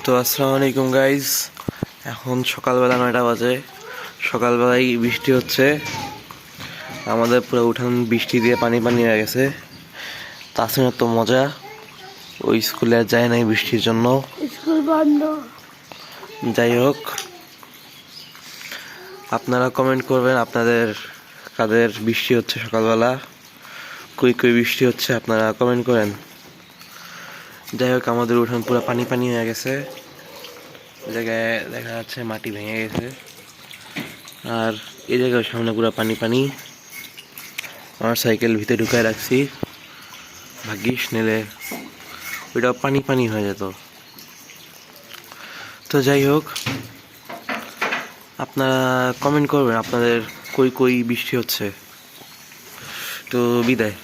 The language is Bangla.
তো আসসালামু আলাইকুম গাইজ, এখন সকালবেলা 9টা বাজে। সকালবেলায় বৃষ্টি হচ্ছে, আমাদের পুরো উঠান বৃষ্টি দিয়ে পানি পানি হয়ে গেছে। তাছাড়া তো মজা, ওই স্কুলে আর যায় নাই বৃষ্টির জন্য, স্কুল বন্ধ। যাই হোক, আপনারা কমেন্ট করবেন আপনাদের কাদের বৃষ্টি হচ্ছে সকালবেলা, কই কই বৃষ্টি হচ্ছে আপনারা কমেন্ট করেন। যাই হোক, আমাদের উঠান পুরো পানি পানি হয়ে গেছে, জায়গায় দেখা যাচ্ছে মাটি ভেঙে গেছে, আর এই জায়গায় সামনে পুরো পানি পানি। আমার সাইকেল ভিতরে ঢুকায় রাখছি, ভাগ্যিস নিলে ওইটা পানি পানি হয়ে যেত। তো যাই হোক, আপনারা কমেন্ট করবেন আপনাদের কই কই বৃষ্টি হচ্ছে। তো বিদায়।